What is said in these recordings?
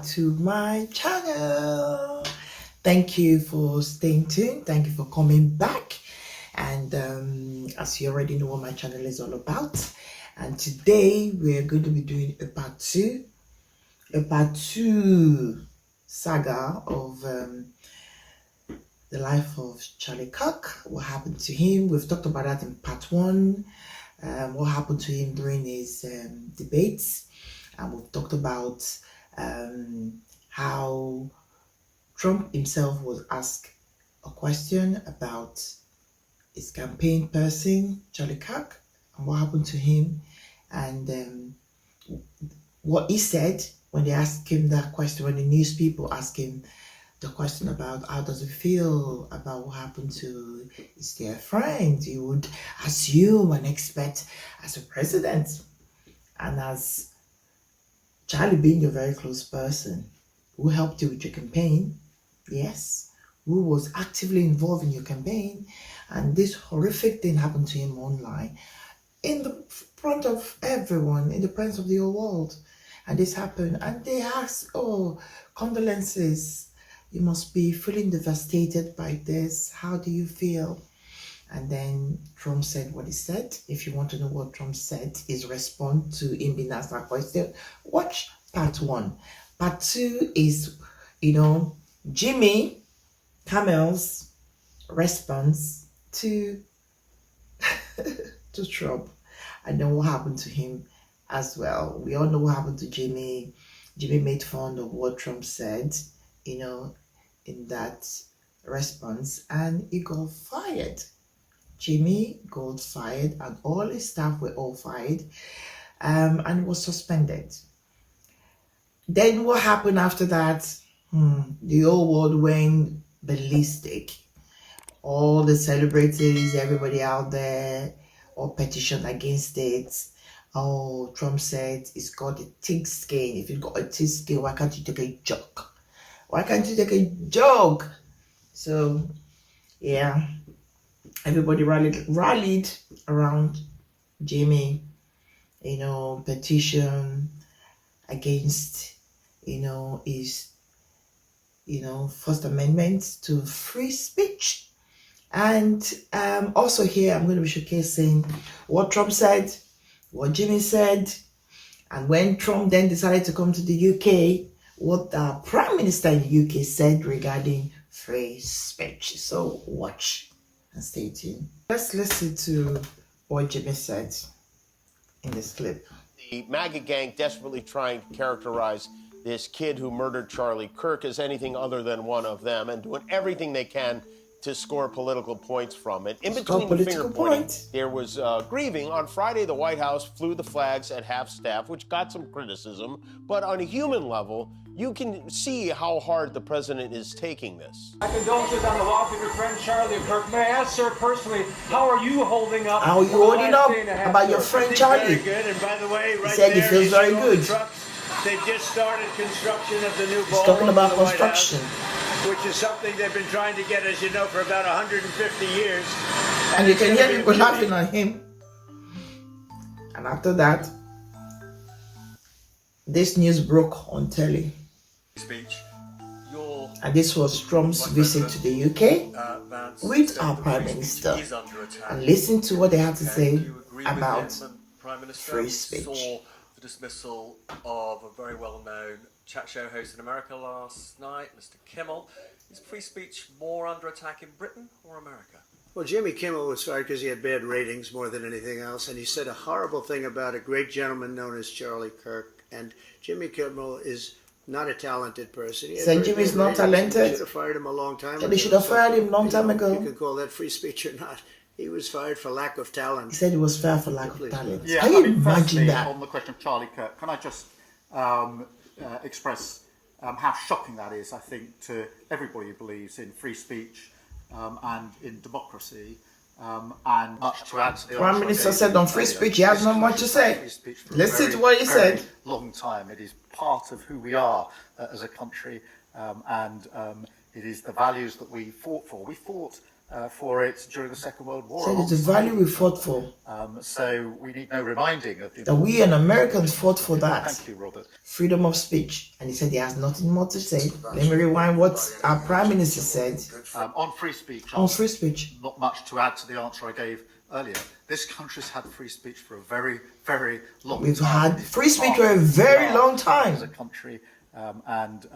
to my channel. Thank you for staying tuned. Thank you for coming back. And as you already know what my channel is all about, and today we're going to be doing a part two saga of the life of Charlie Kirk. What happened to him? We've talked about that in part one. What happened to him during his debates, and we've talked about how Trump himself was asked a question about his campaign person, Charlie Kirk, and what happened to him, and what he said when they asked him that question, when the news people asked him the question about how does it feel about what happened to his dear friend, you would assume and expect as a president and as Charlie being a very close person who helped you with your campaign, yes, who was actively involved in your campaign, and this horrific thing happened to him online in the front of everyone, in the presence of the whole world, and this happened, and they asked, oh, condolences, you must be feeling devastated by this, how do you feel? And then Trump said what he said. If you want to know what Trump said, his response to him being asked that question, watch part one. Part two is, Jimmy Kimmel's response to to Trump, and then what happened to him as well. We all know what happened to Jimmy. Jimmy made fun of what Trump said, in that response, and he got fired. Jimmy got fired, and all his staff were all fired, and he was suspended. Then what happened after that? The whole world went ballistic. All the celebrities, everybody out there, all petitioned against it. Oh, Trump said it's got a thick skin. If you've got a thick skin, why can't you take a joke? Why can't you take a joke? So, yeah, everybody rallied around Jimmy, petition against, his, First Amendment to free speech. And also here, I'm going to be showcasing what Trump said, what Jimmy said, and when Trump then decided to come to the UK, what the Prime Minister in the UK said regarding free speech. So watch and stay tuned. Let's listen to what Jimmy said in this clip. The MAGA gang desperately trying to characterize this kid who murdered Charlie Kirk as anything other than one of them, and doing everything they can to score political points from it. In between the finger pointing, there was grieving. On Friday, the White House flew the flags at half-staff, which got some criticism. But on a human level, you can see how hard the president is taking this. My condolences on the loss of your friend Charlie Kirk. May I ask, sir, personally, how are you holding up? How are you holding up about your friend Charlie? Very good, and by the way, right he said there, he feels very good. They've just started construction of the new He's talking about construction, which is something they've been trying to get, as you know, for about 150 years. And you can hear people laughing at him. And after that, this news broke on telly. Speech. And this was Trump's visit to the UK with our Prime Minister. And listen to what they had to say about free speech. Saw the dismissal of a very well-known chat show host in America last night, Mr. Kimmel. Is free speech more under attack in Britain or America? Well, Jimmy Kimmel was fired because he had bad ratings more than anything else, and he said a horrible thing about a great gentleman known as Charlie Kirk. And Jimmy Kimmel is not a talented person. So Jimmy's not talented? They should have fired him a long time ago. They should have fired him a long time ago. You can call that free speech or not. He was fired for lack of talent. He said it was fired for lack of talent. Yeah, can you imagine that? On the question of Charlie Kirk, can I just express how shocking that is, I think, to everybody who believes in free speech and in democracy. And much to add to the Prime Minister said on free speech, he has not much to say. Listen to what he said. Long time. It is part of who we are as a country, and it is the values that we fought for. We fought for it during the Second World War. So it's a value we fought for. So we need no reminding of the that we and Americans fought for that. Thank you, Robert. Freedom of speech. And he said he has nothing more to say. Let me rewind what our Prime Minister said. On free speech. On free speech. Not much to add to the answer I gave earlier. This country's had free speech for a very, very long time. We've had free speech for a very long time. As a country, and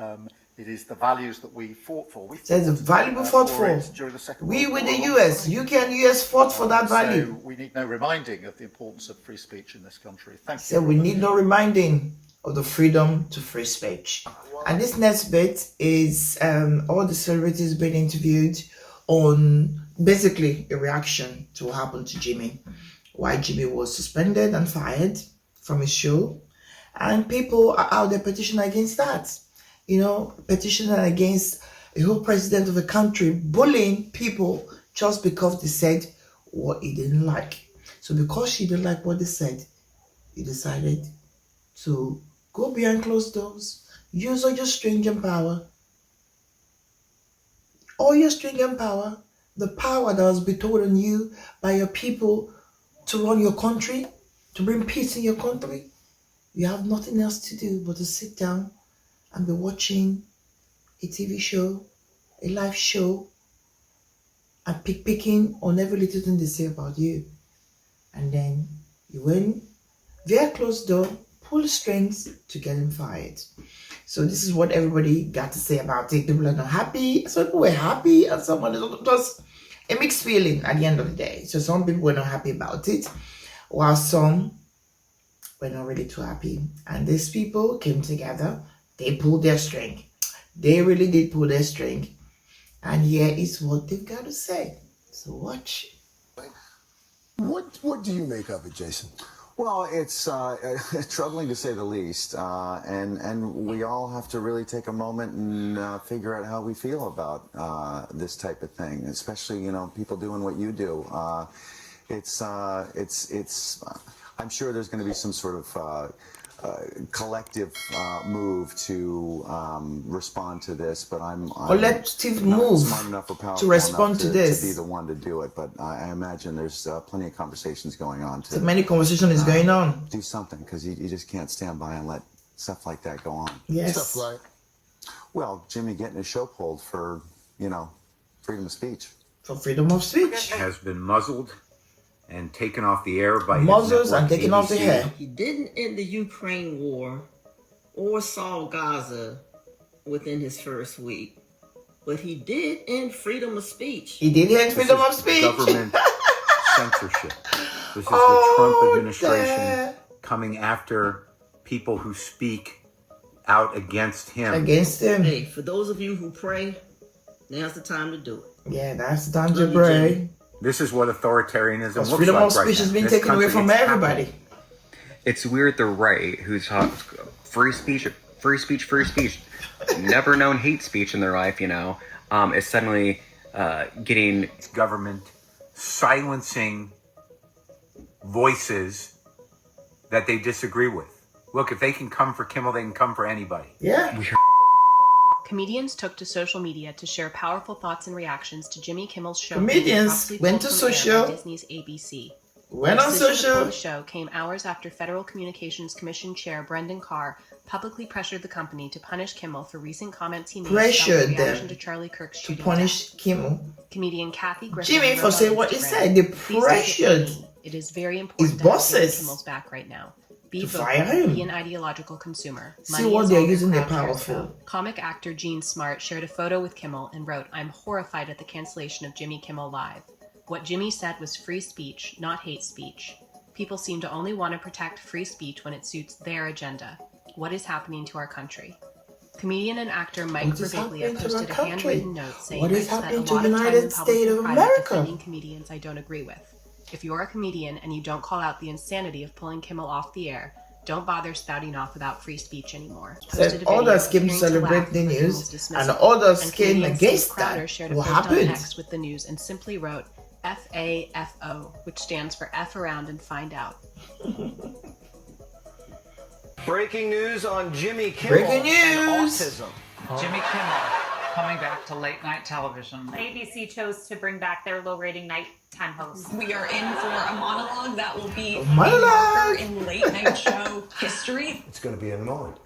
it is the values that we fought for. There's a value we fought for. During the Second We World with War. the US, UK and US fought for that value. So we need no reminding of the importance of free speech in this country. Thank you. So we need no reminding of the freedom to free speech. And this next bit is all the celebrities being interviewed on basically a reaction to what happened to Jimmy. Why Jimmy was suspended and fired from his show. And people are out there petitioning against that. You know, petitioning against a whole president of a country bullying people just because they said what he didn't like. So because she didn't like what they said, he decided to go behind closed doors, use all your strength and power. All your strength and power, the power that was bestowed on you by your people to run your country, to bring peace in your country. You have nothing else to do but to sit down and be watching a TV show, a live show, and picking on every little thing they say about you. And then you went via closed door, pull the strings to get him fired. So this is what everybody got to say about it. People are not happy. Some people were happy, and someone just a mixed feeling at the end of the day. So some people were not happy about it, while some were not really too happy. And these people came together. They pulled their string. They really did pull their string. And here is what they've got to say. So watch. What do you make of it, Jason? Well, it's troubling to say the least, and we all have to really take a moment and figure out how we feel about this type of thing, especially, you know, people doing what you do. I'm sure there's going to be some sort of collective move to respond to this, but I'm collective not move smart enough or powerful to respond enough to this. to be the one to do it. But I imagine there's plenty of conversations going on. So many conversation is going on. Do something, because you just can't stand by and let stuff like that go on. Yes. Stuff like? Well, Jimmy getting his show pulled for, you know, freedom of speech. For freedom of speech. Has been muzzled and taken off the air by Muzzles his and network, taken off the ABC. hair. He didn't end the Ukraine war or solve Gaza within his first week, but he did end freedom of speech. He did end freedom of speech. Government censorship. This is the Oh, Trump administration damn. coming after people who speak out against him. Against him. Hey, for those of you who pray, now's the time to do it. Yeah, that's the time to Love you, pray. Jimmy. This is what authoritarianism Because looks freedom like of speech right has now. been This taken away country, from it's everybody. happening. It's weird the right, who's free speech, never known hate speech in their life, you know, is suddenly getting government silencing voices that they disagree with. Look, if they can come for Kimmel, they can come for anybody. Yeah. Comedians took to social media to share powerful thoughts and reactions to Jimmy Kimmel's show. Comedians went to social. Disney's ABC. Went on Decision to social. pull the show came hours after Federal Communications Commission Chair Brendan Carr publicly pressured the company to punish Kimmel for recent comments he made Pressured about the reaction them to Charlie Kirk's to shooting punish Kimmel. Comedian Kathy Griffin Jimmy wrote for on saying what he Instagram, said. They "Please take it pressured from me. It is very important his to have Jimmy bosses Kimmel's back right now. Be to vocal, fire him. be an ideological consumer. See Money what is they're all the using their crowd power cares for. about." Comic actor Gene Smart shared a photo with Kimmel and wrote, "I'm horrified at the cancellation of Jimmy Kimmel Live. What Jimmy said was free speech, not hate speech. People seem to only want to protect free speech when it suits their agenda. What is happening to our country?" Comedian and actor Mike What is Birbiglia happening to posted a our country? handwritten note saying, What is "I've spent happening a to lot the of time United in public States and of private America? defending comedians I don't agree with. If you're a comedian and you don't call out the insanity of pulling Kimmel off the air, don't bother spouting off about free speech anymore." Said others came to celebrate the news, and others came against that. Shared a What post on happened? X with the news and simply wrote FAFO, which stands for F around and find out. Breaking news on Jimmy Kimmel Breaking and news. autism. Jimmy Kimmel coming back to late night television. ABC chose to bring back their low-rating nighttime host. We are in for a monologue that will be a Monologue. marker in late night show history. It's going to be a moment.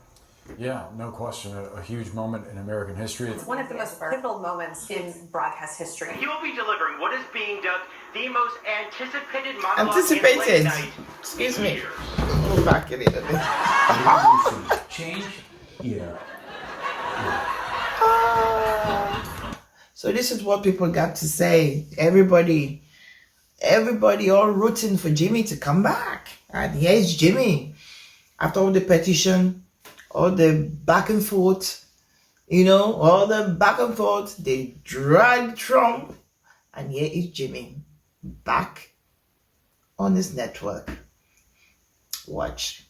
Yeah, no question. A huge moment in American history. It's one of the most pivotal moments in broadcast history. He will be delivering what is being dubbed the most anticipated monologue in late Anticipated. night. Excuse me. Go back a little bit. Change? Yeah. So this is what people got to say. Everybody all rooting for Jimmy to come back. And here's Jimmy. After all the petition, all the back and forth, all the back and forth, they dragged Trump. And here is Jimmy back on his network. Watch.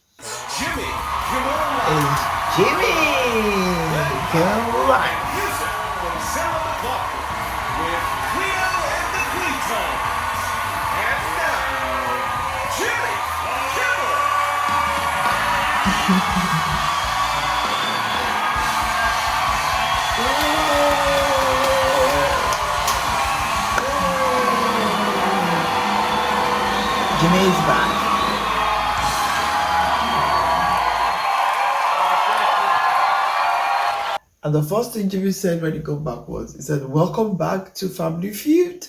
Jimmy Kimmel Is Jimmy Kimmel Live. from 7 o'clock with Cleo and the Cleetons. And now, Jimmy Kimmel. Jimmy is back. And the first thing Jimmy said when he got back was, he said, "Welcome back to Family Feud."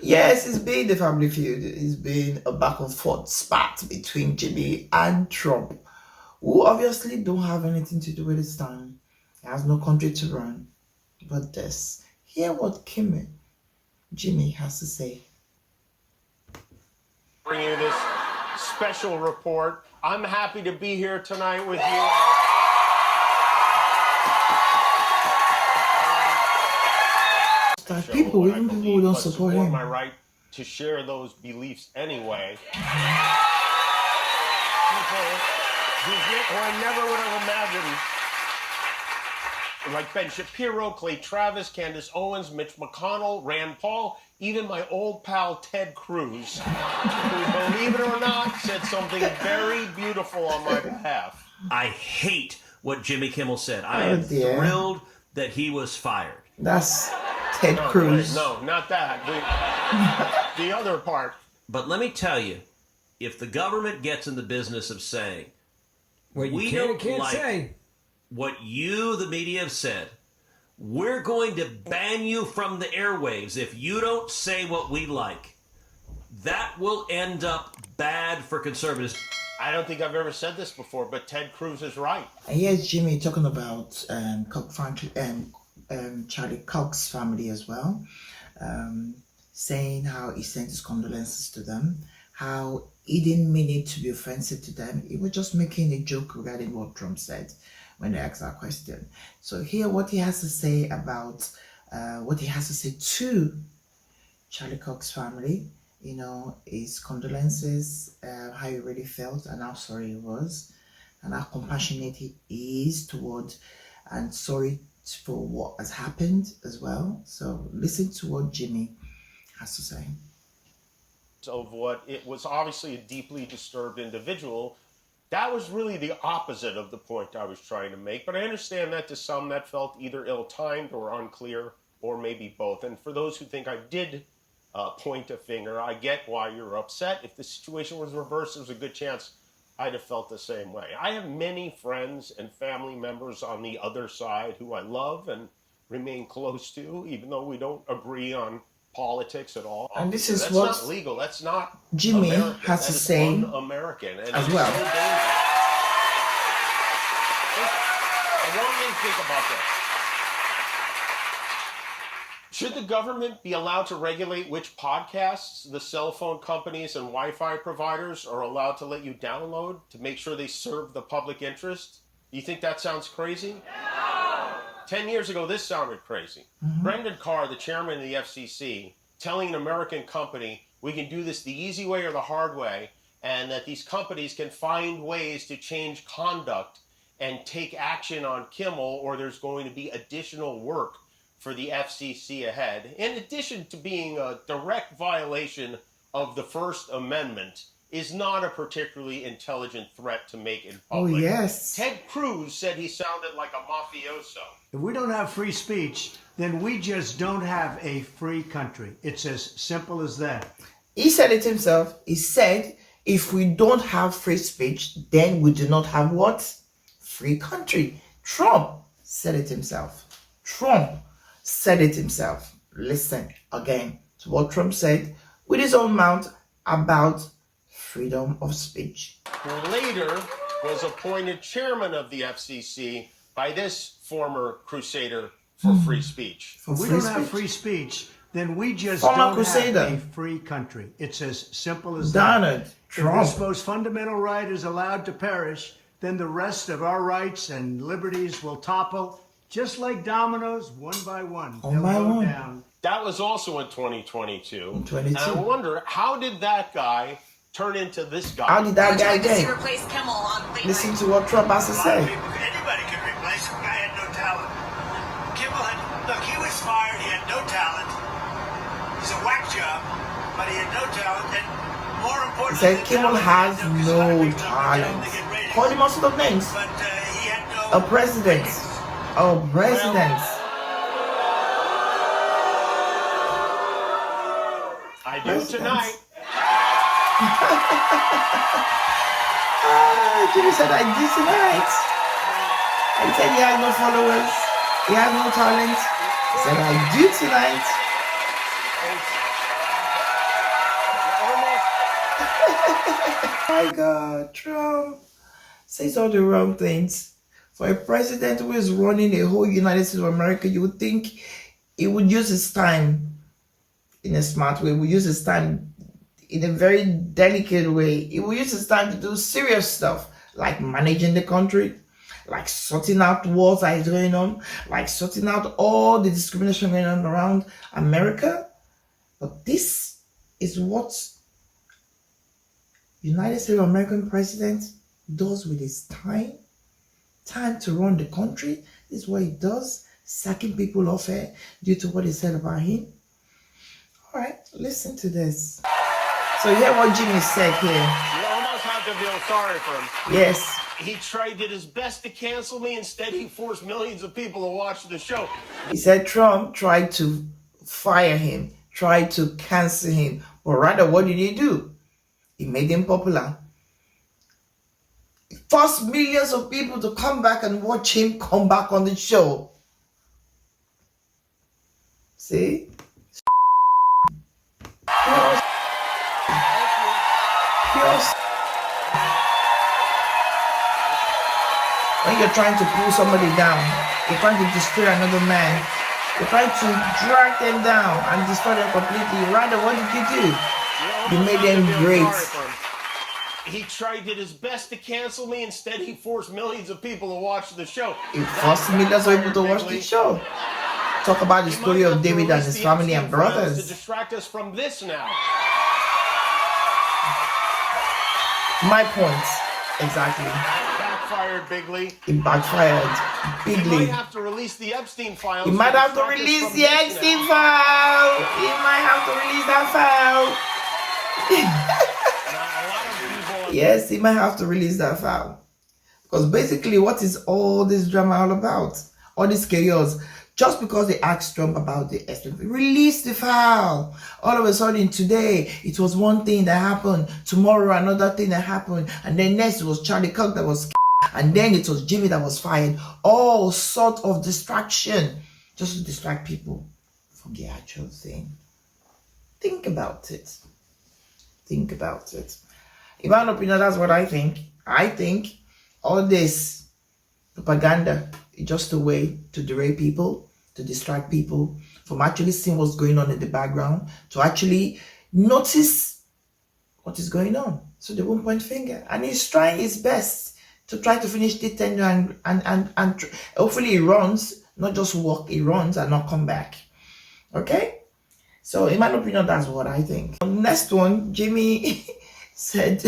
Yes, it's been the Family Feud. It's been a back and forth spat between Jimmy and Trump, who obviously don't have anything to do with his time. He has no country to run. But this, hear what Jimmy has to say. Bring you this special report. I'm happy to be here tonight with you. People, even people who don't support him. My right to share those beliefs anyway. People who I never would have imagined, like Ben Shapiro, Clay Travis, Candace Owens, Mitch McConnell, Rand Paul, even my old pal Ted Cruz, who, believe it or not, said something very beautiful on my behalf. I hate what Jimmy Kimmel said. I am thrilled that he was fired. That's Ted Cruz. No, not that. The other part. But let me tell you, if the government gets in the business of saying, what you we can don't and can't like say, what you, the media, have said, we're going to ban you from the airwaves if you don't say what we like. That will end up bad for conservatives. I don't think I've ever said this before, but Ted Cruz is right. And here's Jimmy talking about Charlie Kirk's family as well, saying how he sent his condolences to them, how he didn't mean it to be offensive to them. He was just making a joke regarding what Trump said when they asked that question. So hear what he has to say about what he has to say to Charlie Kirk's family, his condolences, how he really felt and how sorry he was, and how compassionate he is toward and sorry for what has happened as well. So listen to what Jimmy has to say. Of what it was obviously a deeply disturbed individual. That was really the opposite of the point I was trying to make. But I understand that to some that felt either ill-timed or unclear, or maybe both. And for those who think I did point a finger, I get why you're upset. If the situation was reversed, there's a good chance I'd have felt the same way. I have many friends and family members on the other side who I love and remain close to, even though we don't agree on politics at all. And this is that's what not legal. That's not Jimmy American. has to That is say un-American and as it's well. so dangerous. I want you to think about this. Should the government be allowed to regulate which podcasts the cell phone companies and Wi-Fi providers are allowed to let you download to make sure they serve the public interest? Do you think that sounds crazy? No! 10 years ago, this sounded crazy. Brendan Carr, the chairman of the FCC, telling an American company, we can do this the easy way or the hard way, and that these companies can find ways to change conduct and take action on Kimmel, or there's going to be additional work for the FCC ahead, in addition to being a direct violation of the First Amendment is not a particularly intelligent threat to make in Oh, public. yes. Ted Cruz said he sounded like a mafioso. If we don't have free speech, then we just don't have a free country. It's as simple as that. He said it himself. He said, if we don't have free speech, then we do not have what? Free country. Trump said it himself. Trump said it himself. Listen again to what Trump said with his own mouth about freedom of speech. Who later was appointed chairman of the FCC by this former crusader for free speech. If we don't have free speech, then we just Former don't crusader. have a free country. It's as simple as Donald that. Trump. If this most fundamental right is allowed to perish, then the rest of our rights and liberties will topple, just like dominoes, one by one. One They'll by go one. down. That was also in 2022. In 22. And I wonder, how did that guy turn into this guy? How did that guy Does he get? replace Kimmel on late Listen night? to what Trump has to say. Anybody can replace him. Guy had no talent. Kimmel had, look, he was fired. He had no talent. He's a whack job, but he had no talent. And more He importantly, said than Kimmel talent, has no talent. Call him also the names. But he had no. A president. A president. I do tonight. Jimmy said, I do tonight. He said he has no followers. He has no talent. He said, I do tonight. My God, Trump says all the wrong things. For a president who is running a whole United States of America, you would think he would use his time in a smart way. He would use his time in a very delicate way. He will use his time to do serious stuff, like managing the country, like sorting out wars that is going on, like sorting out all the discrimination going on around America. But this is what United States of American president does with his time to run the country. This is what he does, sacking people off air due to what he said about him. All right, listen to this. So hear what Jimmy said here. You almost have to feel sorry for him. Yes. He did his best to cancel me. Instead, he forced millions of people to watch the show. He said Trump tried to fire him, tried to cancel him. But rather, what did he do? He made him popular. He forced millions of people to come back and watch him come back on the show. See? When you're trying to pull somebody down, you're trying to destroy another man, you're trying to drag them down and destroy them completely. Rather, what did you do? You made them great. He did his best to cancel me. Instead, he forced millions of people to watch the show. He forced millions of people to watch the show. Talk about the story of David and his family and To brothers. distract us from this now. My point, exactly. Backfired bigly. It backfired He bigly. might have to release the Epstein files. He might have to release the Epstein file. He might have to release that file. Yes, he might have to release that file. Because basically, what is all this drama all about? All this chaos. Just because they asked Trump about the Epstein, release the file. All of a sudden today, it was one thing that happened. Tomorrow, another thing that happened. And then next, it was Charlie Kirk that was and then it was Jimmy that was fired. All sort of distraction. Just to distract people from the actual thing. Think about it. Think about it. In my opinion, that's what I think. I think all this propaganda is just a way to derail people, to distract people from actually seeing what's going on in the background, to actually notice what is going on. So they won't point finger. And he's trying his best to try to finish the tenure and hopefully he runs, not just walk, he runs and not come back. Okay? So in my opinion, that's what I think. Next one, Jimmy said,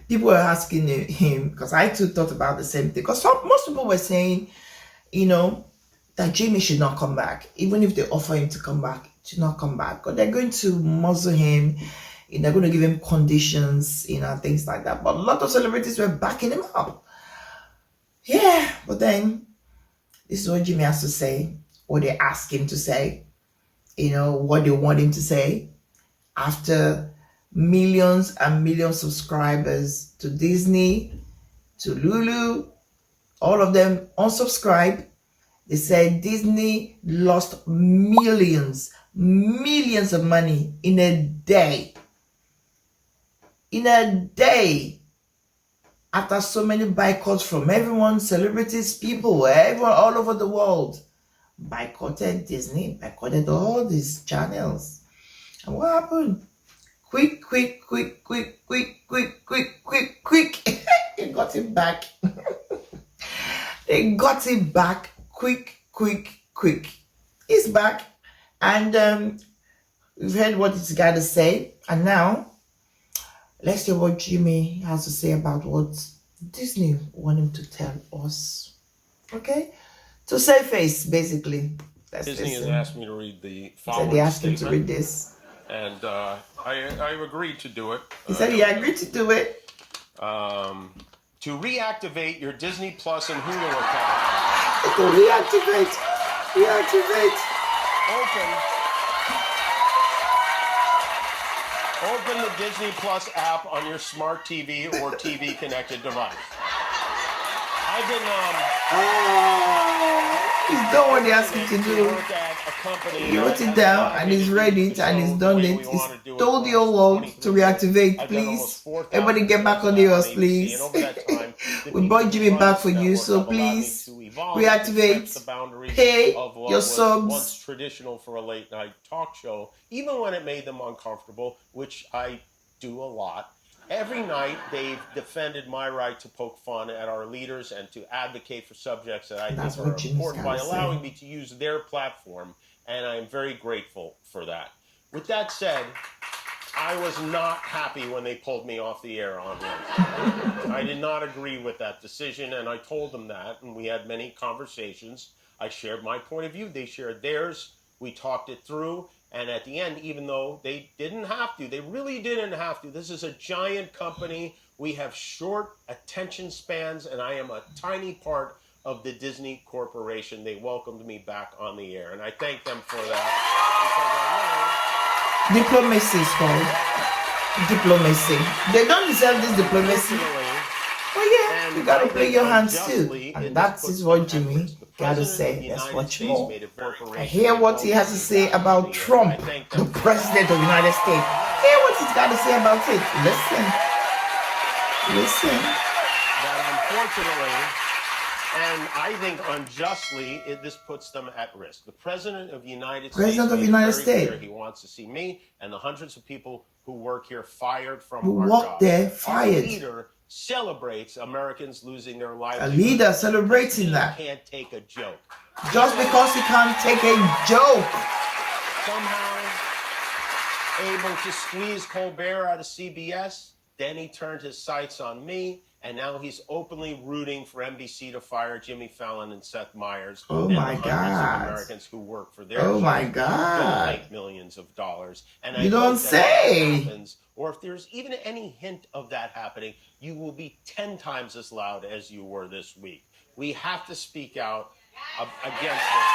people were asking him, because I too thought about the same thing, because most people were saying, you know, that Jimmy should not come back. Even if they offer him to come back, should not come back. Because they're going to muzzle him, they're going to give him conditions, things like that. But a lot of celebrities were backing him up. Yeah, but then this is what Jimmy has to say, what they ask him to say, what they want him to say. After millions and millions of subscribers to Disney, to Lulu, all of them unsubscribed. They said Disney lost millions of money in a day. In a day. After so many boycotts from everyone, celebrities, people, everyone all over the world boycotted Disney, boycotted all these channels. And what happened? Quick. They got it back. They got it back quick. It's back. And we've heard what it's got to say. And now, let's hear what Jimmy has to say about what Disney want him to tell us. Okay? To save face, basically. Disney has asked me to read the following statement. They asked him to read this. And I agreed to do it. He said he agreed to do it. To reactivate your Disney Plus and Hulu account. To reactivate. Open the Disney Plus app on your smart TV or TV connected device. I've been he's done what they asked him to do. He wrote it down and he's read it and he's done it. He's told the whole world to reactivate, please. Everybody get back on the horse, please. We brought Jimmy back for you, so please reactivate. Pay your subs. Once traditional for a late night talk show, even when it made them uncomfortable, which I do a lot. Every night, they've defended my right to poke fun at our leaders and to advocate for subjects that I think are important by allowing me to use their platform, and I am very grateful for that. With that said, I was not happy when they pulled me off the air on Wednesday. I did not agree with that decision, and I told them that, and we had many conversations. I shared my point of view. They shared theirs. We talked it through. And at the end, even though they didn't have to, they really didn't have to. This is a giant company. We have short attention spans, and I am a tiny part of the Disney Corporation. They welcomed me back on the air, and I thank them for that. Diplomacy is called. Diplomacy. They don't deserve this diplomacy. Well, yeah, you gotta play your hands too. And that is what Jimmy gotta say. Let's watch more. I hear what he has to say about Trump, the president of the United States. Hear what he's got to say about it. Listen. That unfortunately, and I think unjustly, this puts them at risk. The president of the United States. He wants to see me and the hundreds of people who work here fired from our jobs. There, fired. Our leader celebrates Americans losing their lives. A leader celebrating that. He can't take a joke. Just because he can't take a joke. Somehow able to squeeze Colbert out of CBS. Then he turned his sights on me. And now he's openly rooting for NBC to fire Jimmy Fallon and Seth Meyers. Oh and my the God. hundreds of Americans who work for their Oh my show God. don't make millions of dollars. And You don't say. Happens, or if there's even any hint of that happening, you will be 10 times as loud as you were this week. We have to speak out against this.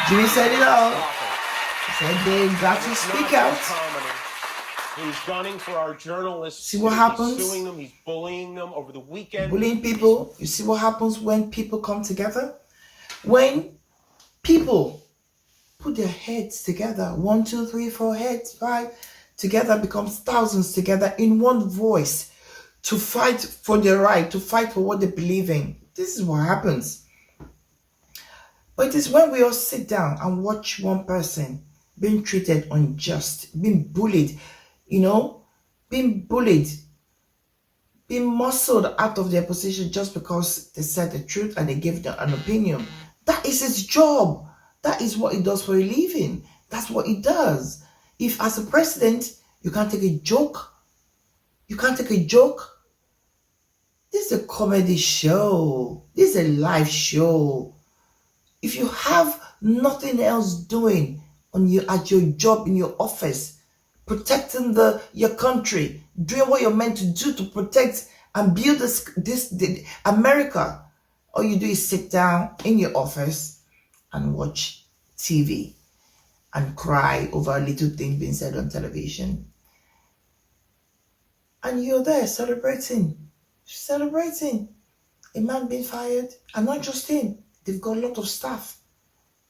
Jimmy said it all. He said they got to speak out. He's gunning for our journalists. See what happens? He's suing them. He's bullying them over the weekend. Bullying people. You see what happens when people come together? When people put their heads together, 1, 2, 3, 4 heads, 5, together becomes thousands together in one voice to fight for their right, to fight for what they believe in. This is what happens. But it is when we all sit down and watch one person being treated unjust, being bullied, being bullied, being muscled out of their position just because they said the truth and they gave them an opinion. That is his job. That is what he does for a living. That's what he does. If as a president, you can't take a joke, this is a comedy show. This is a live show. If you have nothing else doing, at your job, in your office, protecting your country, doing what you're meant to do to protect and build this America. All you do is sit down in your office and watch TV and cry over a little thing being said on television. And you're there celebrating a man being fired, and not just him. They've got a lot of staff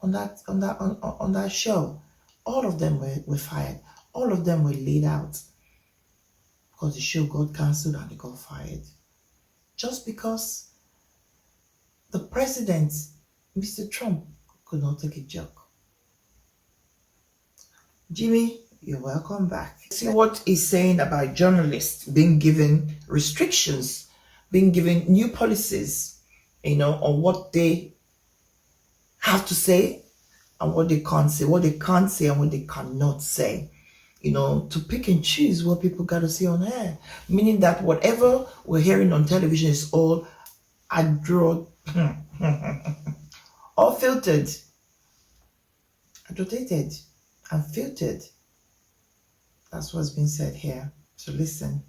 on that show. All of them were fired. All of them were laid out because the show got cancelled and they got fired. Just because the president, Mr. Trump, could not take a joke. Jimmy, you're welcome back. See what he's saying about journalists being given restrictions, being given new policies, on what they have to say and what they can't say, what they can't say and what they cannot say. To pick and choose what people got to see on air. Meaning that whatever we're hearing on television is all all filtered, adulterated, and filtered. That's what's been said here. So listen.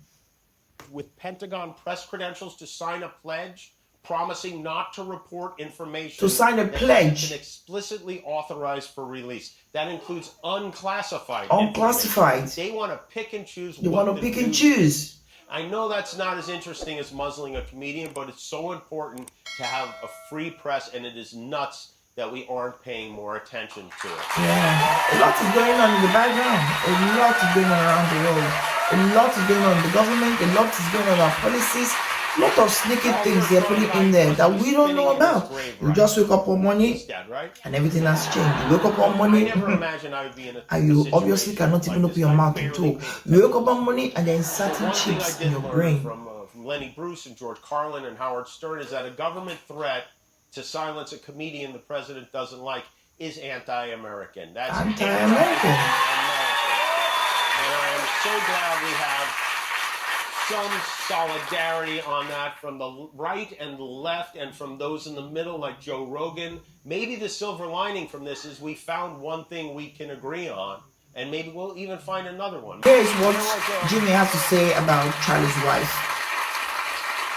With Pentagon press credentials to sign a pledge promising not to report information. To sign a pledge. That's been explicitly authorized for release. That includes unclassified. Unclassified. They want to pick and choose. They want to pick and choose. I know that's not as interesting as muzzling a comedian, but it's so important to have a free press, and it is nuts that we aren't paying more attention to it. Yeah, a lot is going on in the background. A lot is going on around the world. A lot is going on in the government. A lot is going on in our policies. A lot of sneaky things they're putting in there that we don't know about. You just wake up one morning and everything has changed. You wake up one morning and you obviously cannot even open your mouth and talk. You wake up one morning and there are certain chips in your brain. From Lenny Bruce and George Carlin and Howard Stern is that a government threat to silence a comedian the president doesn't like is anti-American. That's anti-American. And I am so glad we have some solidarity on that from the right and the left and from those in the middle like Joe Rogan. Maybe the silver lining from this is we found one thing we can agree on, and maybe we'll even find another one. Here's what Jimmy has to say about Charlie's wife.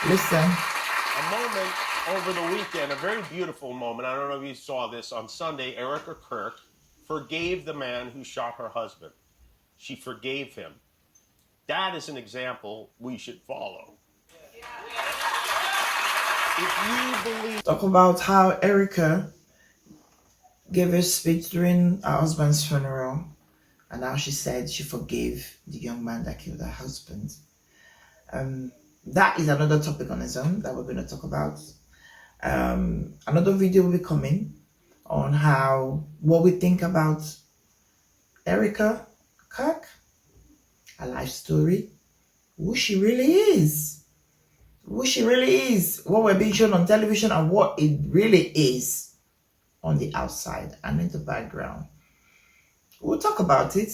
Listen. A moment over the weekend, a very beautiful moment. I don't know if you saw this. On Sunday, Erica Kirk forgave the man who shot her husband. She forgave him. That is an example we should follow. If you believe... Talk about how Erica gave a speech during her husband's funeral, and how she said she forgave the young man that killed her husband. That is another topic on its own that we're going to talk about. Another video will be coming on what we think about Erica Kirk, her life story, who she really is, what we're being shown on television and what it really is on the outside and in the background. We'll talk about it,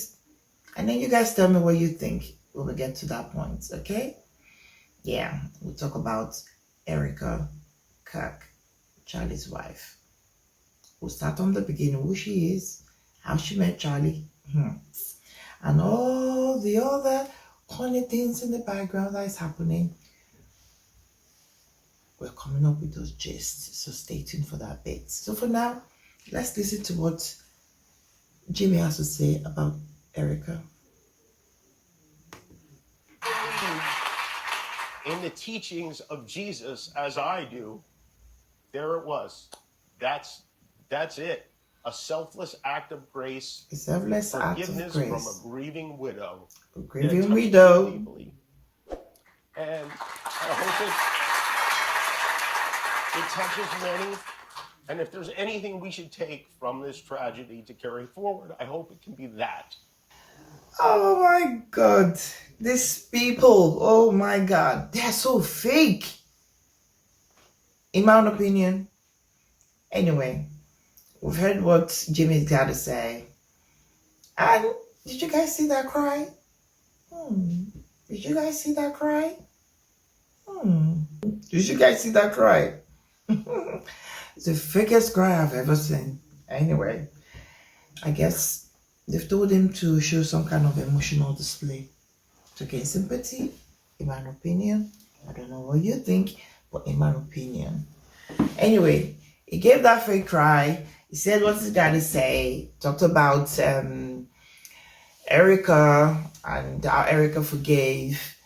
and then you guys tell me what you think when we get to that point, okay? Yeah, we'll talk about Erica Kirk, Charlie's wife. We'll start from the beginning, who she is, how she met Charlie, and all the other funny things in the background that is happening. We're coming up with those gists, so stay tuned for that bit. So for now, let's listen to what Jimmy has to say about Erica. In the teachings of Jesus, as I do, there it was. That's it. A selfless act of grace. A selfless act of grace. Forgiveness from a grieving widow. A grieving widow. And I hope it touches many. And if there's anything we should take from this tragedy to carry forward, I hope it can be that. Oh my God. These people, oh my God, they're so fake. In my own opinion. Anyway, we've heard what Jimmy's got to say. And did you guys see that cry? Did you guys see that cry? Did you guys see that cry? It's the fakest cry I've ever seen. Anyway, I guess They've told him to show some kind of emotional display to gain sympathy, in my opinion. I don't know what you think, but in my opinion. Anyway, he gave that fake cry. He said what he's got to say. Talked about Erica and how Erica forgave,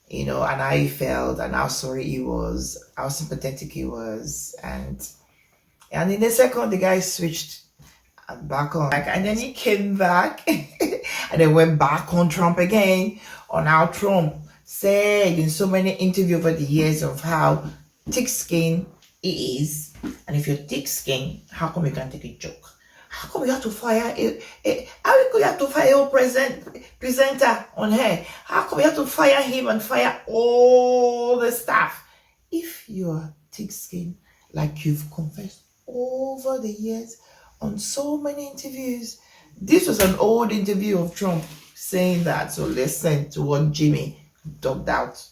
you know, and how he felt and how sorry he was, how sympathetic he was. And in a second, the guy switched back on. And then he came back and then went back on Trump again, on how Trump said in so many interviews over the years of how thick-skinned he is. And if you're thick-skinned, how come you can't take a joke? How come you have to fire a presenter on her? How come you have to fire him and fire all the staff? If you're thick-skinned, like you've confessed over the years on so many interviews, this was an old interview of Trump saying that. So listen to what Jimmy talked out.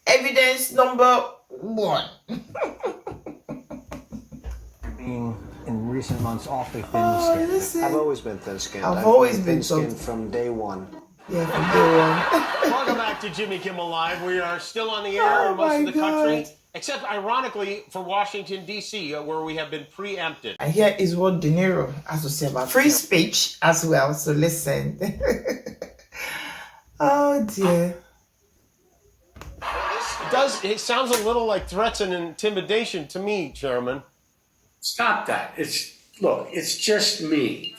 Evidence number 1. Being in recent months awfully thin-skinned. Listen. I've always been thin-skinned. I've always been thin-skinned from day one. Yeah, from day one. Welcome back to Jimmy Kimmel Live. We are still on the air in most of the country, except ironically for Washington, D.C., where we have been preempted. And here is what De Niro has to say about free speech as well. So listen. Oh dear. It sounds a little like threats and intimidation to me, Chairman. Stop that. It's just me,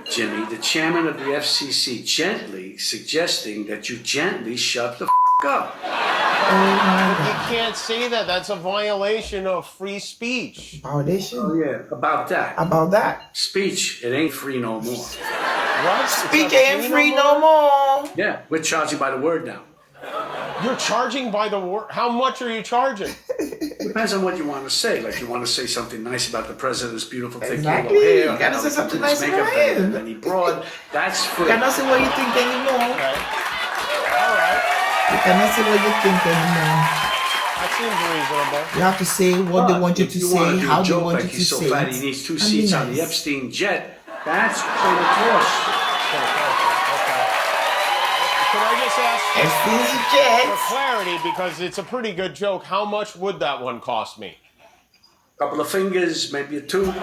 Jimmy, the chairman of the FCC, gently suggesting that you gently shut the up. You can't say that. That's a violation of free speech. Violation? Oh, yeah. About that. About that. Speech, it ain't free no more. What? Speech ain't free no more. Yeah, we're charging by the word now. You're charging by the word? How much are you charging? Depends on what you want to say. Like, you want to say something nice about the president's beautiful thick Exactly. yellow hair. You gotta say something nice about him. Then he broad. That's free. You cannot say what you think anymore. All right. You cannot say what you think anymore. That seems reasonable. You have to say what they want you to say, how they want you to he's so say fat it. he needs 2 And seats be on the nice. Epstein jet. That's for the cost. Can I just ask Epstein's jet for clarity, because it's a pretty good joke, how much would that one cost me? Couple of fingers, maybe a tooth, and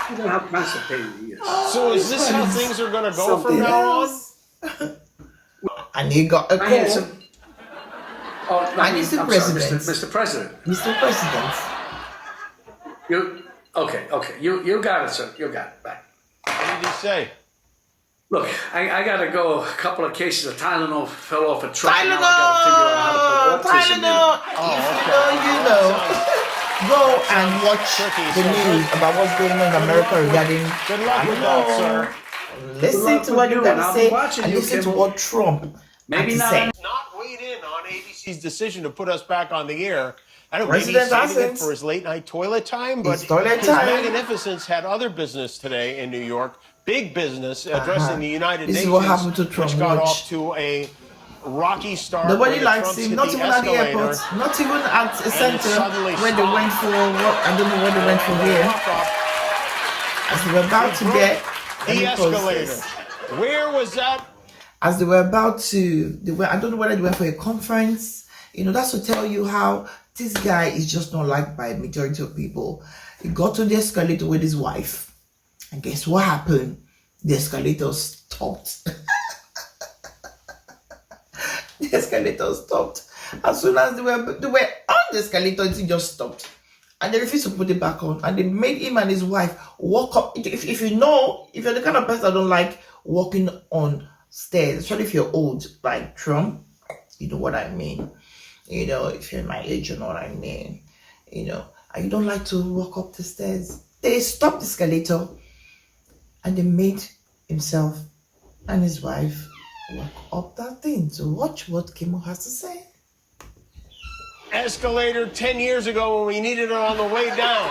you know how constipated he is. So is this how things are going to go from now on? And he got a call. I'm Mr. sorry, President. Mr. President. Mr. President. You got it, sir. You got it. Back. What did he say? Look, I got to go. A couple of cases of Tylenol fell off a truck. Now I got to figure out how to put autism in it. You know. Go and watch the news about what's going on in America regarding. Good luck with that, sir. Listen to what you got to say and you, listen to Kimmel. what Trump had to say. Not weighed in on ABC's decision to put us back on the air. I don't know, maybe President he's saving it hasn't. for his late night toilet time, but It's toilet his time. magnificence had other business today in New York. Big business addressing the United This is Nations, what happened to Trump. which got Watch. off to a rocky start. Nobody when likes Trumps him, hit not the even at the escalator, airport, not even at a and it center suddenly where they went for what, I don't know where they went for here. As they were about to get the escalator. Where was that? As they were about to, I don't know whether they went for a conference. You know, that's to tell you how this guy is just not liked by a majority of people. He got to the escalator with his wife, and guess what happened? The escalator stopped. The escalator stopped. As soon as they were on the escalator, it just stopped. And they refused to put it back on. And they made him and his wife walk up. If you're the kind of person that don't like walking on stairs, especially if you're old, like Trump, you know what I mean. You know, if you're my age, you know what I mean. You know, and you don't like to walk up the stairs. They stopped the escalator and they made himself and his wife walk up that thing. So watch what Kimmel has to say. Escalator 10 years ago when we needed it on the way down.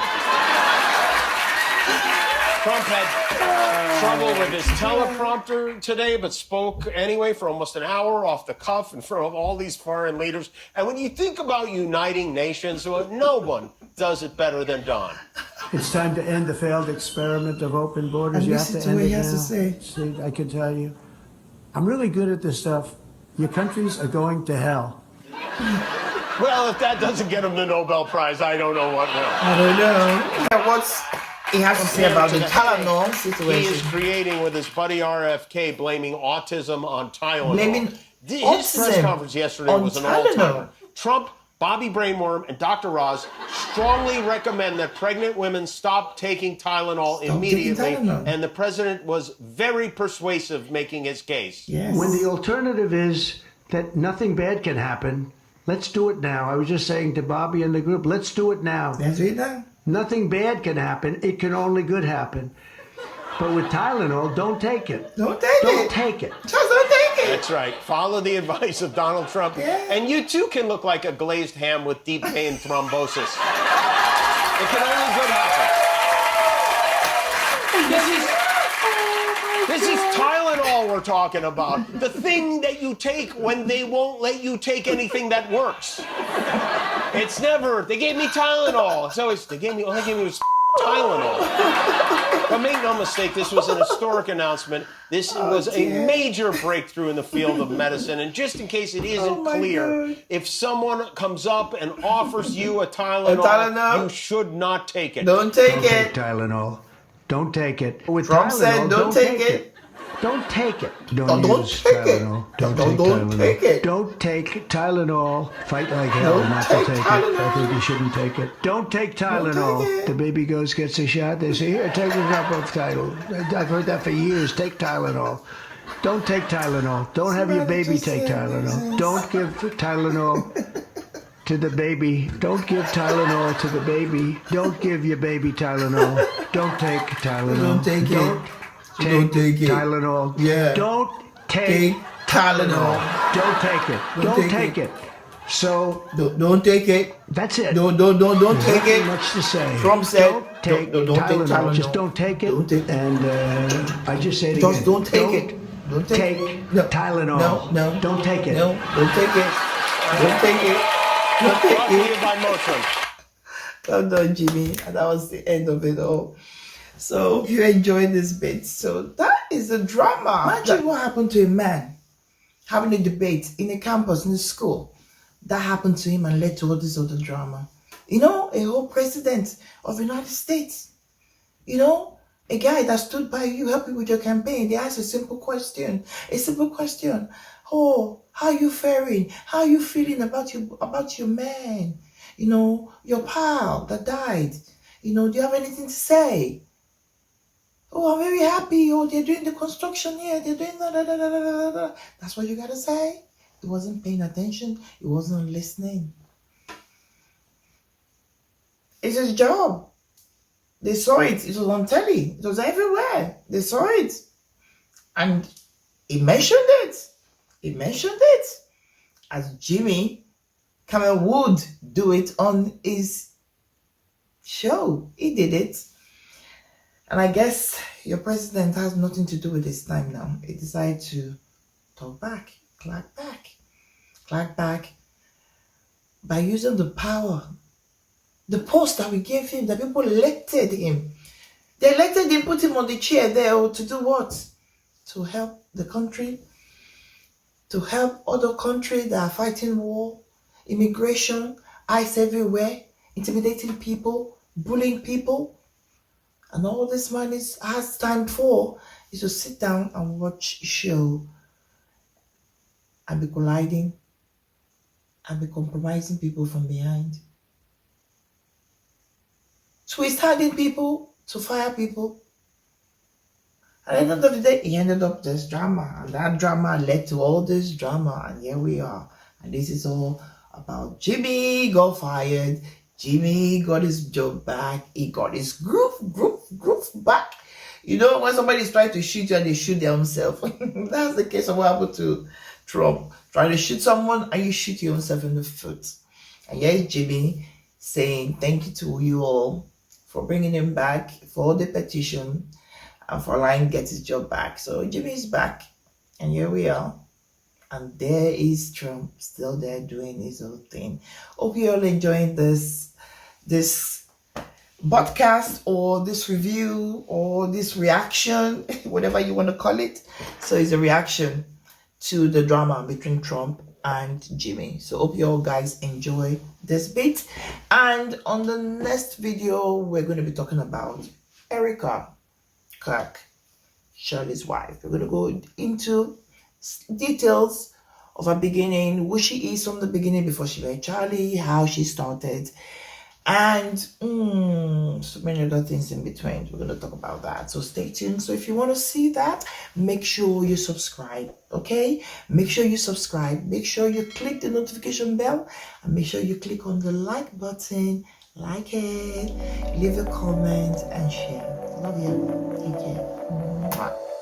Trump had trouble with his teleprompter today, but spoke anyway for almost an hour off the cuff in front of all these foreign leaders. And when you think about uniting nations, well, no one does it better than Don. It's time to end the failed experiment of open borders. And You have listen to to end what it he has to now. say. See, I can tell you, I'm really good at this stuff. Your countries are going to hell. Well, if that doesn't get him the Nobel Prize, I don't know what will. I don't know. Yeah, what's he has to say about the Tylenol He is situation? creating with his buddy RFK, blaming autism on Tylenol. Blaming His press autism conference yesterday on was an Tylenol. all-timer. Trump, Bobby Brainworm, and Dr. Roz strongly recommend that pregnant women stop taking Tylenol immediately, and the president was very persuasive making his case. Yes. When the alternative is that nothing bad can happen, let's do it now. I was just saying to Bobby and the group, let's do it now. Let's do it now. Nothing bad can happen. It can only good happen. But with Tylenol, don't take it. Don't take it. Don't take it. Just don't take it. That's right. Follow the advice of Donald Trump. Yeah. And you too can look like a glazed ham with deep vein thrombosis. It can only good happen. This is Tylenol we're talking about. The thing that you take when they won't let you take anything that works. It's never, they gave me Tylenol. It's always, all they gave me was Tylenol. But make no mistake, this was an historic announcement. This was a major breakthrough in the field of medicine. And just in case it isn't clear, if someone comes up and offers you a Tylenol, you should not take it. Don't take Don't it. take Tylenol. Don't take it. With Trump Tylenol, said don't take it. Don't take it. Don't use take Tylenol. it. Don't Don't take it. Don't take Tylenol. Fight like hell Don't not take to take Tylenol. it. I think you shouldn't take it. Don't take Tylenol. take it. The baby goes, gets a shot. They say, here, take a drop of Tylenol. I've heard that for years. Take Tylenol. Don't take Tylenol. Don't have your baby take Tylenol. Don't give Tylenol to the baby. Don't give Tylenol to the baby. Don't give your baby Tylenol. Don't take Tylenol. Don't take it. Don't take it. Tylenol. Yeah. Don't take Tylenol. Don't take it. Don't take it. So don't take it. That's it. Don't take it. Much to say. Trump said don't take don't take Tylenol. Just don't take it. Don't take it. And I just say it Just again. don't take it. Don't take it. No. Tylenol. No. Don't take it. No. Don't take it. Don't take it. Don't Brought to take you it. by Motrin. Well done, Jimmy. And that was the end of it all. So hope you enjoyed this bit. So that is the drama. Imagine what happened to a man having a debate in a campus, in a school. That happened to him and led to all this other drama. You know, a whole president of the United States. You know, a guy that stood by you, helped you with your campaign. They asked a simple question. A simple question. Oh, how you faring? How you feeling about your man? You know, your pal that died. You know, do you have anything to say? Oh, I'm very happy. Oh, they're doing the construction here. They're doing da. That's what you gotta say. He wasn't paying attention. He wasn't listening. It's his job. They saw it. It was on telly. It was everywhere. They saw it. And he mentioned it. He mentioned it. As Jimmy Kimmel would do it on his show. He did it. And I guess your president has nothing to do with this time now. He decided to talk back, clack back by using the power, the post that we gave him, that people elected him. They elected him, put him on the chair there to do what? To help the country, to help other countries that are fighting war, immigration, ICE everywhere, intimidating people, bullying people. And all this man has time for is to sit down and watch a show and be colliding and be compromising people from behind. Twist handing people to fire people. And at the end of the day, he ended up this drama. And that drama led to all this drama. And here we are. And this is all about Jimmy got fired. Jimmy got his job back. He got his groove back. You know, when somebody's trying to shoot you and they shoot themselves. That's the case of what happened to Trump. Trying to shoot someone and you shoot yourself in the foot. And here's Jimmy saying thank you to you all for bringing him back, for all the petition, and for allowing him to get his job back. So Jimmy's back. And here we are. And there is Trump still there doing his own thing. Hope you're all enjoying this podcast or this review or this reaction, whatever you want to call it. So it's a reaction to the drama between Trump and Jimmy. So hope you all guys enjoy this bit. And on the next video, we're going to be talking about Erica Kirk, Charlie's wife. We're going to go into details of her beginning, who she is from the beginning before she met Charlie, how she started, and so many other things in between. We're going to talk about that. So stay tuned. So if you want to see that, make sure you subscribe, okay? Make sure you subscribe. Make sure you click the notification bell, and make sure you click on the like button, like it, leave a comment, and share. Love you. Take care. Mwah.